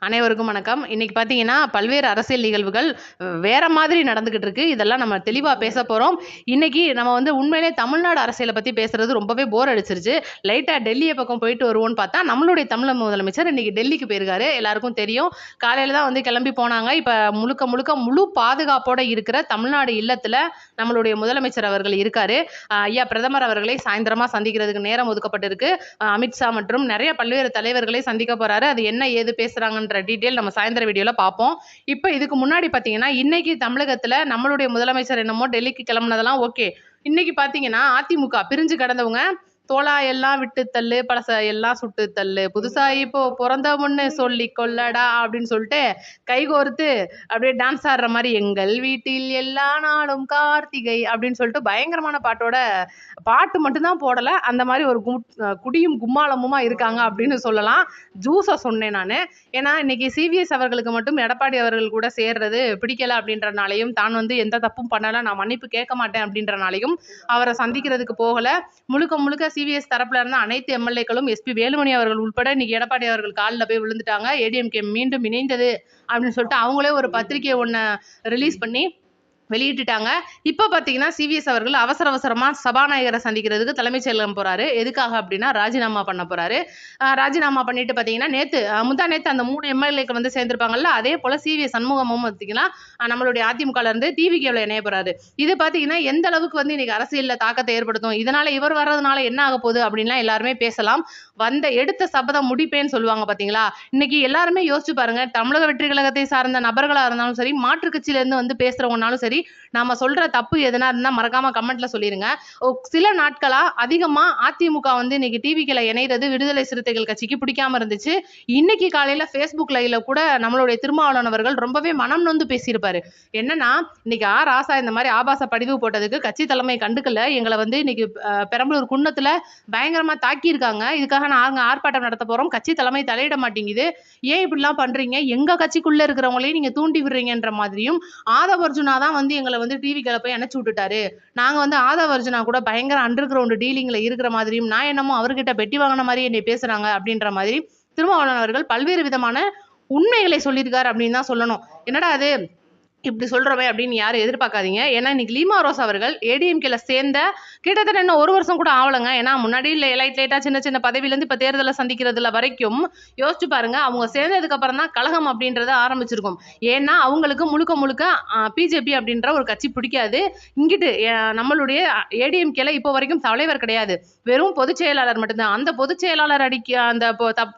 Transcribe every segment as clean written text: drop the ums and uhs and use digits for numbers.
அனைவருக்கும் வணக்கம். இன்னைக்கு பார்த்தீங்கன்னா, பல்வேறு அரசியல் நிகழ்வுகள் வேற மாதிரி நடந்துகிட்டு இருக்கு. இதெல்லாம் நம்ம தெளிவா பேசப் போறோம். இன்னைக்கு நம்ம வந்து உண்மையிலே தமிழ்நாடு அரசியல பத்தி பேசுறது ரொம்பவே போர் அடிச்சிருச்சு. லைட்டா டெல்லிய பக்கம் போயிட்டு வருவோம்ன்னு பார்த்தா, நம்மளுடைய தமிழக முதலமைச்சர் இன்னைக்கு டெல்லிக்கு போயிருக்காரு. எல்லாருக்கும் தெரியும். காலையில தான் வந்து கிளம்பி போனாங்க. இப்ப முழுக்க முழுக்க முழு பாதுகாப்போட இருக்கிற தமிழ்நாடு இல்லத்துல நம்மளுடைய முதலமைச்சர் அவர்கள் இருக்காரு. ஐயா பிரதமர் அவர்களை சாயந்திரமா சந்திக்கிறதுக்கு நேரம் ஒதுக்கப்பட்டிருக்கு. அமித்ஷா மற்றும் நிறைய பல்வேறு தலைவர்களை சந்திக்க போறாரு. அது என்ன ஏது பேசுறாங்கன்ற டீடைல் நம்ம சாயந்தர வீடியோல பார்ப்போம். இப்போ இதுக்கு முன்னாடி பாத்தீங்கன்னா, இன்னைக்கு தமிழகத்துல நம்மளுடைய முதலமைச்சர் என்னமோ டெல்லிக்கு கிளம்புனதெல்லாம் ஓகே. இன்னைக்கு பாத்தீங்கன்னா, அதிமுக பிரிஞ்சு கிடந்தவங்க தோழா எல்லாம் விட்டு தள்ளு, பழச எல்லாம் சுட்டு தள்ளு, புதுசா இப்போ பொறந்த பொண்ணு சொல்லி கொள்ளடா அப்படின்னு சொல்லிட்டு கைகோர்த்து அப்படியே டான்ஸ் ஆடுற மாதிரி எங்கள் வீட்டில் எல்லா நாளும் கார்த்திகை அப்படின்னு சொல்லிட்டு பயங்கரமான பாட்டு மட்டும்தான் போடல. அந்த மாதிரி ஒரு குடியும் கும்மாளமுமா இருக்காங்க அப்படின்னு சொல்லலாம். ஜூஸா சொன்னேன் நானு. ஏன்னா இன்னைக்கு சிவிஎஸ் அவர்களுக்கு மட்டும் எடப்பாடி அவர்கள் கூட சேர்றது பிடிக்கல அப்படின்றனாலையும், தான் வந்து எந்த தப்பும் பண்ணல, நான் மன்னிப்பு கேட்க மாட்டேன் அப்படின்றனாலையும் அவரை சந்திக்கிறதுக்கு போகல. முழுக்க முழுக்க சிவிஎஸ் தரப்புல இருந்த அனைத்து எம்எல்ஏக்களும் எஸ்பி வேலுமணி அவர்கள் உட்பட இன்னைக்கு எடப்பாடி அவர்கள் காலில் போய் விழுந்துட்டாங்க. ஏடிஎம்கே மீண்டும் இணைந்தது அப்படின்னு சொல்லிட்டு அவங்களே ஒரு பத்திரிகை ஒண்ணு ரிலீஸ் பண்ணி வெளியிட்டுட்டாங்க. இப்ப பாத்தீங்கன்னா சிவிஎஸ் அவர்கள் அவசரமா சபாநாயகரை சந்திக்கிறதுக்கு தலைமைச் செயலகம் போறாரு. எதுக்காக அப்படின்னா ராஜினாமா பண்ண போறாரு. ராஜினாமா பண்ணிட்டு பாத்தீங்கன்னா முந்தா நேத்து அந்த 3 எம்எல்ஏக்கள் வந்து சேர்ந்திருப்பாங்கல்ல, அதே போல சிவிஎஸ் சண்முகமும் பாத்தீங்கன்னா நம்மளுடைய அதிமுகல இருந்து டிவிகேல இணைய போறாரு. இது பாத்தீங்கன்னா எந்த அளவுக்கு வந்து இன்னைக்கு அரசியல்ல தாக்கத்தை ஏற்படுத்தும், இதனால இவர் வர்றதுனால என்ன ஆக போகுது அப்படின்லாம் எல்லாருமே பேசலாம். எடுத்த சபதம் முடிப்பேன்னு சொல்லுவாங்க பாத்தீங்களா. இன்னைக்கு எல்லாருமே யோசிச்சு பாருங்க. தமிழக வெற்றி கழகத்தை சார்ந்த நபர்களா இருந்தாலும் சரி, மாற்று கட்சியில இருந்து வந்து பேசுறவங்கனாலும் சரி, நாம சொல்ற தப்பு எதனா இருந்தா மறக்காம கமெண்ட்ல சொல்லிருங்க. சில நாட்களா அதிகமா அதிமுக வந்து இன்னைக்கு டிவிக்குல இணைறது விடுதலை சிறுத்தைகள் கட்சிக்கு பிடிக்காம இருந்துச்சு. இன்னைக்கு காலையில Facebook லைவ்ல கூட நம்மளுடைய திருமாவளவன் அவர்கள் ரொம்பவே மனம் நொந்து பேசியிருப்பாரு. என்னன்னா, இன்னைக்கு ராசா இந்த மாதிரி ஆபாச பதிவு போட்டதுக்கு கட்சி தலைமை கண்டுக்கல, எங்களை வந்து இன்னைக்கு பெரம்பலூர் குன்னத்துல பயங்கரமா தாக்கி இருக்காங்க. இதுக்காக நாங்க ஆர்ப்பாட்டம் நடத்த போறோம். கட்சி தலைமை தலையிட மாட்டேங்குது. ஏன் இப்படிலாம் பண்றீங்க? எங்க கட்சிக்குள்ள இருக்கிறவங்களையும் நீங்க தூண்டி விடுறீங்கன்ற மாதிரியும், ஆதவ அர்ஜுனா தான் வந்து எங்களை வந்து டிவிக்குள்ள போய் அணைச்சு விட்டுட்டாரு. நாங்க வந்து ஆதவ அர்ஜுனா கூட பயங்கர அண்டர் கிரவுண்ட் டீலிங்ல இருக்கிற மாதிரியும், நான் என்னமோ அவர்கிட்ட பெட்டி வாங்கின மாதிரி என்னை பேசுறாங்க அப்படின்ற மாதிரி திருமாவளவன் அவர்கள் பல்வேறு விதமான உண்மைகளை சொல்லியிருக்காரு அப்படின்னு தான் சொல்லணும். என்னடா அது இப்படி சொல்றவே அப்படின்னு யாரும் எதிர்பார்க்காதீங்க. ஏன்னா இன்னைக்கு லீமா ரோஸ் அவர்கள் ஏடிஎம்கேல சேர்ந்த கிட்டத்தட்ட இன்னும் 1 வருஷம் கூட ஆகலங்க. ஏன்னா முன்னாடி லைட்டா சின்ன சின்ன பதவியில இருந்து இப்ப தேர்தலை சந்திக்கிறதுல வரைக்கும் யோசிச்சு பாருங்க. அவங்க சேர்ந்ததுக்கு அப்புறம் தான் கழகம் அப்படின்றத ஆரம்பிச்சிருக்கும். ஏன்னா அவங்களுக்கு முழுக்க முழுக்க பிஜேபி அப்படின்ற ஒரு கட்சி பிடிக்காது. இங்கிட்டு நம்மளுடைய ஏடிஎம்கேல இப்போ வரைக்கும் தலைவர் கிடையாது, வெறும் பொதுச் செயலாளர் மட்டும்தான். அந்த பொதுச் செயலாளர் அந்த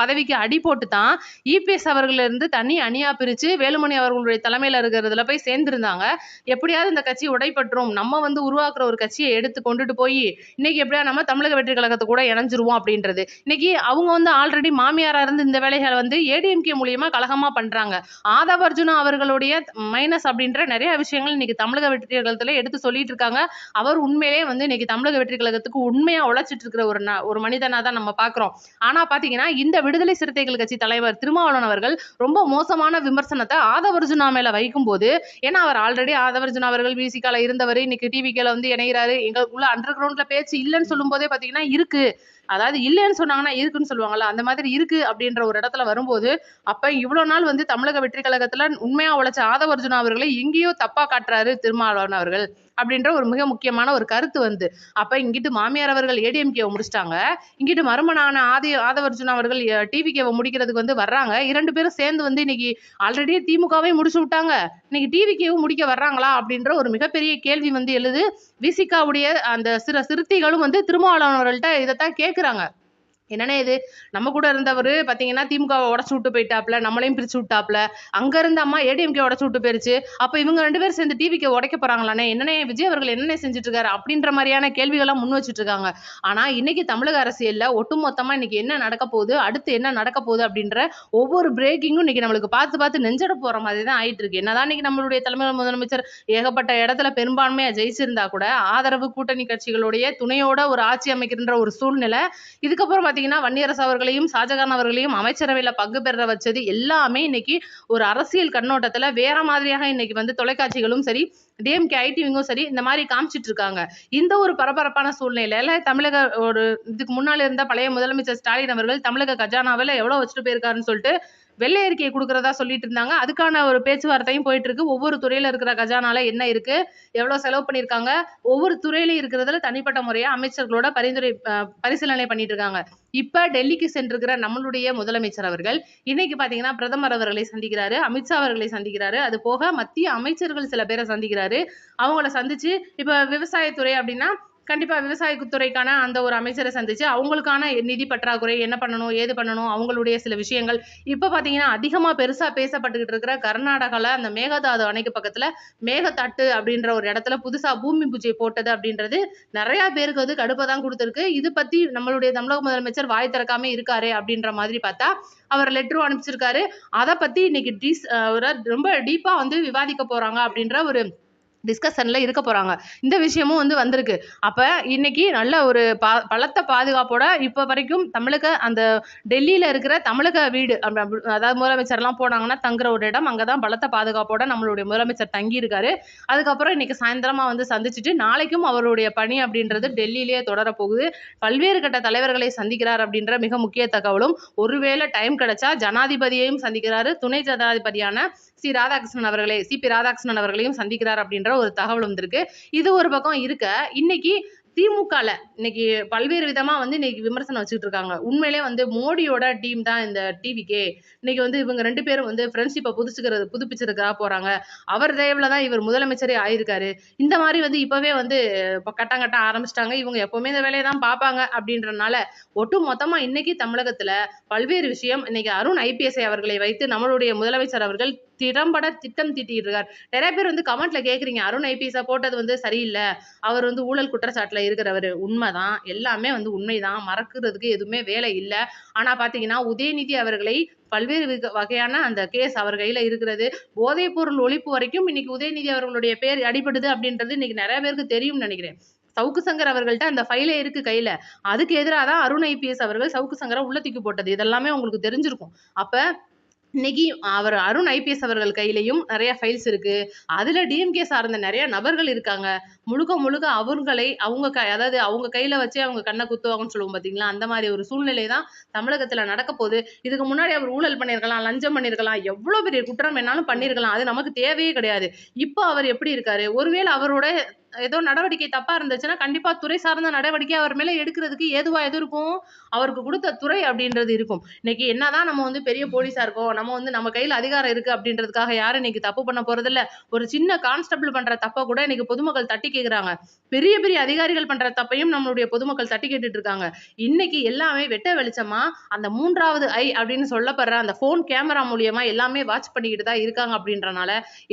பதவிக்கு அடி போட்டு தான் இபிஎஸ் அவர்கள் இருந்து தனி அணியா பிரிச்சு வேலுமணி அவர்களுடைய தலைமையில இருக்கிறதுல போய் சேர்ந்திருந்தாங்க. எப்படியாவது இந்த கட்சி உடைப்பற்றும், நம்ம வந்து உருவாக்குற ஒரு கட்சியை எடுத்து கொண்டுட்டு போய் இன்னைக்கு எப்படியா நம்ம தமிழக வெற்றி கழகத்தை கூட இணைஞ்சிருவோம் அப்படின்றது. இன்னைக்கு அவங்க வந்து ஆல்ரெடி மாமியாரா இருந்து இந்த வேலைகளை வந்து ஏடிஎம்கே மூலியமா கழகமா பண்றாங்க. ஆதவ அர்ஜுனா அவர்களுடைய மைனஸ் அப்படின்ற நிறைய விஷயங்கள் இன்னைக்கு தமிழக வெற்றி கழகத்துல எடுத்து சொல்லிட்டு இருக்காங்க. அவர் உண்மையிலேயே வந்து இன்னைக்கு தமிழக வெற்றி கழகத்துக்கு உண்மையா உழைச்சிட்டு இருக்கிற ஒரு மனிதனா தான் நம்ம பாக்குறோம். ஆனா பாத்தீங்கன்னா இந்த விடுதலை சிறுத்தைகள் கட்சி தலைவர் திருமாவளவன் அவர்கள் ரொம்ப மோசமான விமர்சனத்தை ஆதவ அர்ஜுனா மேல வைக்கும் போது, ஏன்னா அவர் ஆல்ரெடி ஆதவர்ஜுனா அவர்கள் விசிகால இருந்தவர், இன்னைக்கு டிவிகேல வந்து இணைகிறாரு. எங்களுக்குள்ள அண்டர் கிரவுண்ட்ல பேச்சு இல்லைன்னு சொல்லும் போதே பாத்தீங்கன்னா இருக்கு, அதாவது இல்லைன்னு சொன்னாங்கன்னா இருக்குன்னு சொல்லுவாங்கல்ல, அந்த மாதிரி இருக்கு அப்படின்ற ஒரு இடத்துல வரும்போது, அப்ப இவ்வளவு நாள் வந்து தமிழக வெற்றி கழகத்துல உண்மையா உழைச்ச ஆதவர்ஜுனா அவர்களை எங்கேயோ தப்பா காட்டுறாரு திருமாவளவன் அவர்கள் அப்படின்ற ஒரு மிக முக்கியமான ஒரு கருத்து வந்து. அப்ப இங்கிட்டு மாமியார் அவர்கள் ஏடிஎம்கேவை முடிச்சிட்டாங்க, இங்கிட்டு மருமனான ஆதவர்ஜுனா அவர்கள் டிவிகேவை முடிக்கிறதுக்கு வந்து வர்றாங்க. 2 பேரும் சேர்ந்து வந்து இன்னைக்கு ஆல்ரெடி திமுகவை முடிச்சு விட்டாங்க, இன்னைக்கு டிவிகேவும் முடிக்க வர்றாங்களா அப்படின்ற ஒரு மிகப்பெரிய கேள்வி வந்து எழுது. விசிகாவுடைய அந்த சிறுத்தைகளும் வந்து திருமாவளவன் அவர்கள்ட்ட இதைத்தான் கேட்கிறாங்க. என்னன்னா இது நம்ம கூட இருந்தவர் பாத்தீங்கன்னா திமுகவை உடச்சு விட்டு போயிட்டாப்ல, நம்மளையும் பிரிச்சு விட்டாப்ல, அங்க இருந்த அம்மா ஏடிஎம்கே உடச்சு விட்டு போயிருச்சு, அப்ப இவங்க 2 பேரும் சேர்ந்து டிவிக்கு உடைக்க போறாங்களானே, என்னன்னே விஜய் அவர்கள் என்னென்ன செஞ்சுட்டு இருக்காரு அப்படின்ற மாதிரியான கேள்விகள்லாம் முன் வச்சுட்டு இருக்காங்க. ஆனா இன்னைக்கு தமிழக அரசியல்ல ஒட்டுமொத்தமா இன்னைக்கு என்ன நடக்க போகுது, அடுத்து என்ன நடக்க போகுது அப்படின்ற ஒவ்வொரு பிரேக்கிங்கும் இன்னைக்கு நம்மளுக்கு பார்த்து நெஞ்சட போற மாதிரி தான் ஆயிட்டு இருக்கு. என்னதான் இன்னைக்கு நம்மளுடைய தலைமை முதலமைச்சர் ஏகப்பட்ட இடத்துல பெரும்பான்மையா ஜெயிச்சிருந்தா கூட ஆதரவு கூட்டணி கட்சிகளுடைய துணையோட ஒரு ஆட்சி அமைக்கின்ற ஒரு சூழ்நிலை. இதுக்கப்புறம் பாத்தீங்கன்னா வன்னியரசு அவர்களையும் ஷாஜகான் அவர்களையும் அமைச்சரவையில பங்கு பெற வச்சது எல்லாமே இன்னைக்கு ஒரு அரசியல் கண்ணோட்டத்துல வேற மாதிரியாக இன்னைக்கு வந்து தொலைக்காட்சிகளும் சரி, டிஎம்கே ஐடிவிங்கும் சரி இந்த மாதிரி காமிச்சிட்டு இருக்காங்க. இந்த ஒரு பரபரப்பான சூழ்நிலையில தமிழக இதுக்கு முன்னால இருந்த பழைய முதலமைச்சர் ஸ்டாலின் அவர்கள் தமிழக கஜானாவில எவ்வளவு வச்சுட்டு போயிருக்காருன்னு சொல்லிட்டு வெள்ளை அறிக்கையை கொடுக்கறதா சொல்லிட்டு இருந்தாங்க. அதுக்கான ஒரு பேச்சுவார்த்தையும் போயிட்டு இருக்கு. ஒவ்வொரு துறையில இருக்கிற கஜானால என்ன இருக்கு, எவ்வளவு செலவு பண்ணியிருக்காங்க, ஒவ்வொரு துறையிலும் இருக்கிறதுல தனிப்பட்ட முறையா அமைச்சர்களோட பரிசீலனை பண்ணிட்டு இருக்காங்க. இப்ப டெல்லிக்கு சென்றிருக்கிற நம்மளுடைய முதலமைச்சர் அவர்கள் இன்னைக்கு பாத்தீங்கன்னா பிரதமர் அவர்களை சந்திக்கிறாரு, அமித்ஷா அவர்களை சந்திக்கிறாரு, அது போக மத்திய அமைச்சர்கள் சில பேரை சந்திக்கிறாரு. அவங்கள சந்திச்சு இப்ப விவசாயத்துறை அப்படின்னா கண்டிப்பா விவசாயத்துறைக்கான அந்த ஒரு அமைச்சரை சந்திச்சு அவங்களுக்கான நிதி பற்றாக்குறை என்ன பண்ணணும், ஏது பண்ணணும், அவங்களுடைய சில விஷயங்கள். இப்ப பாத்தீங்கன்னா அதிகமா பெருசா பேசப்பட்டுக்கிட்டு இருக்கிற கர்நாடகால அந்த மேகதாது அணைக்கு பக்கத்துல மேகதாட்டு அப்படின்ற ஒரு இடத்துல புதுசா பூமி பூஜை போட்டது அப்படின்றது நிறைய பேருக்கு வந்து கடுப்பை தான் கொடுத்திருக்கு. இது பத்தி நம்மளுடைய தமிழக முதலமைச்சர் வாய் திறக்காம இருக்காரு அப்படின்ற மாதிரி பார்த்தா அவர் லெட்டரும் அனுப்பிச்சிருக்காரு. அதை பத்தி இன்னைக்கு ரொம்ப டீப்பா வந்து விவாதிக்க போறாங்க அப்படின்ற ஒரு டிஸ்கஷன்ல இருக்க போறாங்க. இந்த விஷயமும் வந்து வந்திருக்கு. அப்ப இன்னைக்கு நல்ல ஒரு பலத்த பாதுகாப்போட இப்ப வரைக்கும் தமிழக அந்த டெல்லியில இருக்கிற தமிழக வீடு அதாவது முதலமைச்சர் எல்லாம் போனாங்கன்னா தங்குற ஒரு இடம், அங்கதான் பலத்த பாதுகாப்போட நம்மளுடைய முதலமைச்சர் தங்கி இருக்காரு. அதுக்கப்புறம் இன்னைக்கு சாயந்தரமா வந்து சந்திச்சுட்டு நாளைக்கும் அவருடைய பணி அப்படின்றது டெல்லியிலேயே தொடர போகுது. பல்வேறு கட்ட தலைவர்களை சந்திக்கிறார் அப்படின்ற மிக முக்கிய தகவலும், ஒருவேளை டைம் கிடைச்சா ஜனாதிபதியையும் சந்திக்கிறாரு, துணை ஜனாதிபதியான சிபி ராதாகிருஷ்ணன் அவர்களையும் சந்திக்கிறார் அப்படின்ற ஒரு தகவல் வந்திருக்கு. இது ஒரு பக்கம் இருக்க, இன்னைக்கு திமுகல இன்னைக்கு பல்வேறு விதமா வந்து இன்னைக்கு விமர்சனம் வச்சுட்டு இருக்காங்க. உண்மையிலே வந்து மோடியோட டீம் தான் இந்த டிவிகே. இன்னைக்கு வந்து இவங்க 2 பேரும் வந்து ஃப்ரெண்ட்ஷிப்பை புதுப்பிச்சிருக்கா போறாங்க. அவர் தயவுல தான் இவர் முதலமைச்சரே ஆயிருக்காரு. இந்த மாதிரி வந்து இப்பவே வந்து கட்டம் ஆரம்பிச்சிட்டாங்க. இவங்க எப்பவுமே இந்த வேலையை தான் பார்ப்பாங்க அப்படின்றனால ஒட்டு மொத்தமா இன்னைக்கு தமிழகத்துல பல்வேறு விஷயம். இன்னைக்கு அருண் ஐபிஎஸ் அவர்களை வைத்து நம்மளுடைய முதலமைச்சர் அவர்கள் திறம்பட திட்டம் தீட்டிட்டு இருக்கார். நிறைய பேர் வந்து கமெண்ட்ல கேக்குறீங்க, அருண் ஐபிஎஸ் போட்டது வந்து சரியில்லை, அவர் வந்து ஊழல் குற்றச்சாட்டுல இருக்கிறவர். உண்மைதான், எல்லாமே வந்து உண்மைதான், மறக்கிறதுக்கு எதுவுமே வேலை இல்லை. ஆனா பாத்தீங்கன்னா உதயநிதி அவர்களை பல்வேறு வகையான அந்த கேஸ் அவர் கையில இருக்கிறது. போதைப் பொருள் ஒழிப்பு வரைக்கும் இன்னைக்கு உதயநிதி அவர்களுடைய பேர் அடிபடுது அப்படின்றது இன்னைக்கு நிறைய பேருக்கு தெரியும் நினைக்கிறேன். சவுக்கு சங்கர் அவர்கள்ட்ட அந்த ஃபைலே இருக்கு கையில. அதுக்கு எதிராக தான் அருண் ஐபிஎஸ் அவர்கள் சவுக்கு சங்கரை உள்ள தூக்கி போட்டது. இதெல்லாமே உங்களுக்கு தெரிஞ்சிருக்கும். அப்ப இன்னைக்கு அவர் அருண் ஐபிஎஸ் அவர்கள் கையிலையும் நிறைய ஃபைல்ஸ் இருக்கு. அதுல டிஎம்கே சார்ந்த நிறைய நபர்கள் இருக்காங்க. முழுக்க அதாவது அவங்க கையில வச்சே அவங்க கண்ணை குத்துவாங்கன்னு சொல்லுவோம் பாத்தீங்களா, அந்த மாதிரி ஒரு சூழ்நிலை தான் தமிழகத்துல நடக்க போகுது. இதுக்கு முன்னாடி அவர் ஊழல் பண்ணிருக்கலாம், லஞ்சம் பண்ணிருக்கலாம், எவ்வளவு பெரிய குற்றம் வேணாலும் பண்ணிருக்கலாம், அது நமக்கு தேவையே கிடையாது. இப்போ அவர் எப்படி இருக்காரு, ஒருவேளை அவரோட ஏதோ நடவடிக்கை தப்பா இருந்துச்சுன்னா கண்டிப்பா துறை சார்ந்த நடவடிக்கை அவர் மேல எடுக்கிறதுக்கு எது இருக்கும், அவருக்கு கொடுத்த துறை அப்படின்றது இருக்கும். இன்னைக்கு என்னதான் நம்ம வந்து பெரிய போலீஸா இருக்கோம், நம்ம கையில அதிகாரம் இருக்கு அப்படின்றதுக்காக யாரும் இன்னைக்கு தப்பு பண்ண போறது இல்ல. ஒரு சின்ன கான்ஸ்டபிள் பண்ற தப்ப கூட இன்னைக்கு பொதுமக்கள் தட்டி கேக்குறாங்க. பெரிய பெரிய அதிகாரிகள் பண்ற தப்பையும் நம்மளுடைய பொதுமக்கள் தட்டி கேட்டுட்டு இருக்காங்க. இன்னைக்கு எல்லாமே வெட்ட வெளிச்சமா அந்த 3வது ஐ அப்படின்னு சொல்லப்படுற அந்த போன் கேமரா மூலியமா எல்லாமே வாட்ச் பண்ணிக்கிட்டு தான் இருக்காங்க. அப்படின்றனால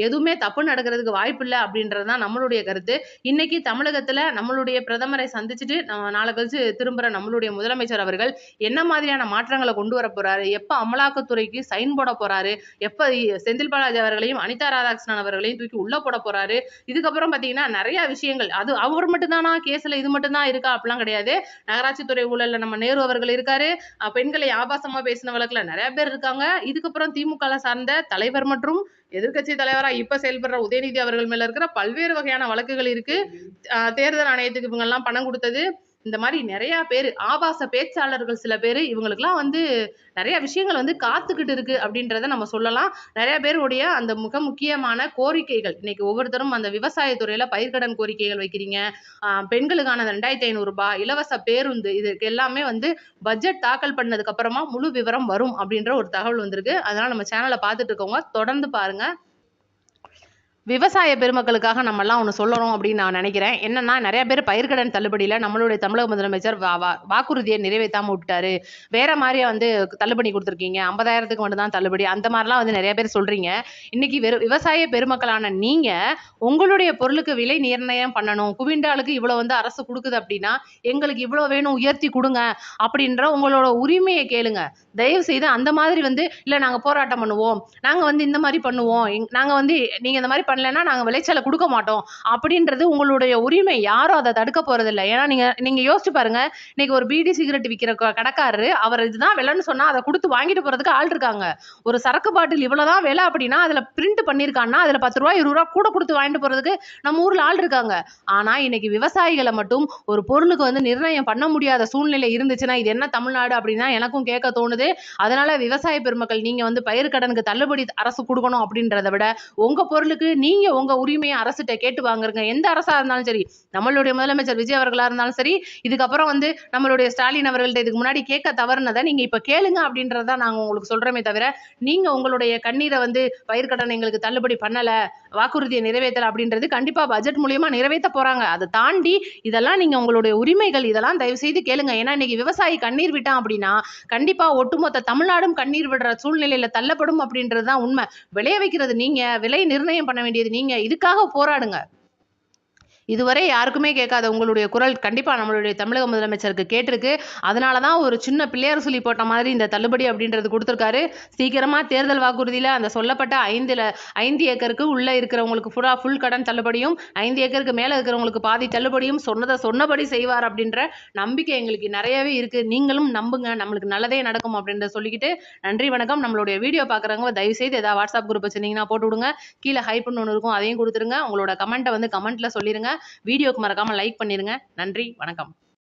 எதுவுமே தப்பு நடக்கிறதுக்கு வாய்ப்பு இல்லை அப்படின்றதுதான் நம்மளுடைய கருத்து. இன்னைக்கு தமிழகத்துல நம்மளுடைய பிரதமரை சந்திச்சுட்டு நாளை கழிச்சு திரும்புற நம்மளுடைய முதலமைச்சர் அவர்கள் என்ன மாதிரியான மாற்றங்களை கொண்டு வர போறாரு, எப்ப அமலாக்கத்துறைக்கு சைன் போட போறாரு, எப்ப செந்தில் பாலாஜி அவர்களையும் அனிதா ராதாகிருஷ்ணன் அவர்களையும் தூக்கி உள்ள போட போறாரு, இதுக்கப்புறம் பாத்தீங்கன்னா நிறைய விஷயங்கள். அது அவர் மட்டும்தானா கேஸ்ல, இது மட்டும்தான் இருக்கா அப்படிலாம் கிடையாது. நகராட்சி துறை ஊழல்ல நம்ம நேரு அவர்கள் இருக்காரு, பெண்களை ஆபாசமா பேசின வழக்குல நிறைய பேர் இருக்காங்க. இதுக்கப்புறம் திமுக சார்ந்த தலைவர் மற்றும் எதிர்கட்சி தலைவரா இப்ப செயல்படுற உதயநிதி அவர்கள் மேல இருக்கிற பல்வேறு வகையான வழக்குகள் இருக்கு. தேர்தல் ஆணையத்துக்கு இவங்க எல்லாம் பணம் கொடுத்தது, இந்த மாதிரி நிறைய பேர் ஆபாச பேச்சாளர்கள் சில பேர், இவங்களுக்கெல்லாம் வந்து நிறைய விஷயங்கள் வந்து காத்துக்கிட்டு இருக்கு அப்படின்றத நம்ம சொல்லலாம். நிறைய பேருடைய அந்த மிக முக்கியமான கோரிக்கைகள் இன்னைக்கு ஒவ்வொருத்தரும் அந்த விவசாயத்துறையில பயிர்க்கடன் கோரிக்கைகள் வைக்கிறீங்க, பெண்களுக்கான 2500 ரூபாய் இலவச பேருந்து, இதுக்கு எல்லாமே வந்து பட்ஜெட் தாக்கல் பண்ணதுக்கு அப்புறமா முழு விவரம் வரும் அப்படின்ற ஒரு தகவல் வந்திருக்கு. அதனால நம்ம சேனலை பார்த்துட்டு இருக்கவங்க தொடர்ந்து பாருங்க. விவசாய பெருமக்களுக்காக நம்ம எல்லாம் ஒன்று சொல்லணும் அப்படின்னு நான் நினைக்கிறேன். என்னன்னா, நிறைய பேர் பயிர்க்கடன் தள்ளுபடியில் நம்மளுடைய தமிழக முதலமைச்சர் வாக்குறுதியை நிறைவேற்றாம விட்டாரு, வேற மாதிரியே வந்து தள்ளுபடி கொடுத்துருக்கீங்க, 50,000க்கு மட்டும் தான் தள்ளுபடி, அந்த மாதிரிலாம் வந்து நிறைய பேர் சொல்றீங்க. இன்னைக்கு விவசாய பெருமக்களான நீங்க உங்களுடைய பொருளுக்கு விலை நிர்ணயம் பண்ணணும். குவிண்டாலுக்கு இவ்வளவு வந்து அரசு கொடுக்குது அப்படின்னா எங்களுக்கு இவ்வளவு வேணும், உயர்த்தி கொடுங்க அப்படின்ற உங்களோட உரிமையை கேளுங்க. தயவு செய்து அந்த மாதிரி வந்து இல்ல நாங்க போராட்டம் பண்ணுவோம், நாங்க வந்து இந்த மாதிரி பண்ணுவோம், நாங்க வந்து நீங்க இந்த மாதிரி பண்ணலைன்னா நாங்க விளைச்சலை கொடுக்க மாட்டோம் அப்படின்றது உங்களுடைய உரிமை. யாரும் அதை தடுக்க போறதில்ல. ஏன்னா நீங்க நீங்க யோசிச்சு பாருங்க, இன்னைக்கு ஒரு பீடி சிகரெட் விக்கிற கடைக்காரரு அவர் இதுதான் விலைன்னு சொன்னா அதை கொடுத்து வாங்கிட்டு போறதுக்கு ஆள் இருக்காங்க. ஒரு சரக்கு பாட்டில் இவ்வளவுதான் விலை அப்படின்னா அதுல பிரிண்ட் பண்ணிருக்காங்கன்னா அதுல 10 ரூபாய் 20 ரூபாய் கூட கொடுத்து வாங்கிட்டு போறதுக்கு நம்ம ஊர்ல ஆள் இருக்காங்க. ஆனா இன்னைக்கு விவசாயிகளை மட்டும் ஒரு பொருளுக்கு வந்து நிர்ணயம் பண்ண முடியாத சூழ்நிலை இருந்துச்சுன்னா இது என்ன தமிழ்நாடு அப்படின்னா எனக்கும் கேட்க தோணுது. அதனால விவசாய பெருமக்கள் நீங்க வந்து பயிர்க்கடனுக்கு தள்ளுபடி அரசு கொடுக்கணும் அப்படின்றத விட உங்க பொருளுக்கு நீங்க உங்க உரிமையை அரசுகிட்ட கேட்டு வாங்குறங்க. எந்த அரசா இருந்தாலும் சரி, நம்மளுடைய முதலமைச்சர் விஜய் அவர்களா இருந்தாலும் சரி, இதுக்கப்புறம் வந்து நம்மளுடைய ஸ்டாலின் அவர்கள்ட்ட இதுக்கு முன்னாடி கேட்க தவறுனதை நீங்க இப்ப கேளுங்க அப்படின்றத நாங்க உங்களுக்கு சொல்றோமே தவிர, நீங்க உங்களுடைய கண்ணீரை வந்து பயிர்க்கடன் எங்களுக்கு தள்ளுபடி பண்ணல, வாக்குறுதியை நிறைவேற்றல அப்படின்றது கண்டிப்பா பட்ஜெட் மூலியமா நிறைவேற்ற போறாங்க. அதை தாண்டி இதெல்லாம் நீங்க உங்களுடைய உரிமைகள், இதெல்லாம் தயவு செய்து கேளுங்க. ஏன்னா இன்னைக்கு விவசாயி கண்ணீர் விட்டான் அப்படின்னா கண்டிப்பா ஒட்டுமொத்த தமிழ்நாடும் கண்ணீர் விடுற சூழ்நிலையில தள்ளப்படும் அப்படின்றதுதான் உண்மை. விளைய வைக்கிறது நீங்க, விலை நிர்ணயம் பண்ண வேண்டியது நீங்க. இதுக்காக போராடுங்க. இதுவரை யாருக்குமே கேட்காத உங்களுடைய குரல் கண்டிப்பா நம்மளுடைய தமிழக முதலமைச்சருக்கு கேட்டிருக்கு. அதனால தான் ஒரு சின்ன பிள்ளையார் சொல்லி போட்ட மாதிரி இந்த தள்ளுபடி அப்படின்றது கொடுத்திருக்காரு. சீக்கிரமா தேர்தல் வாக்குறுதியில அந்த சொல்லப்பட்ட 5 ஏக்கருக்கு உள்ள இருக்கிறவங்களுக்கு ஃபுல் கடன் தள்ளுபடியும், 5 ஏக்கருக்கு மேல இருக்கிறவங்களுக்கு பாதி தள்ளுபடியும் சொன்னபடி செய்வார் அப்படின்ற நம்பிக்கை எங்களுக்கு நிறையவே இருக்கு. நீங்களும் நம்புங்க, நம்மளுக்கு நல்லதே நடக்கும் அப்படின்றத சொல்லிக்கிட்டு நன்றி வணக்கம். நம்மளுடைய வீடியோ பார்க்குறவங்க தயவு செய்து ஏதாவது வாட்ஸ்அப் குரூப் வச்சிருந்தீங்கன்னா போட்டு விடுங்க. கீழே ஹைப்னு ஒன்று இருக்கும், அதையும் கொடுத்துருங்க. உங்களோட கமெண்ட்டை வந்து கமெண்ட்ல சொல்லிருங்க. வீடியோக்கு மறக்காம லைக் பண்ணிருங்க. நன்றி, வணக்கம்.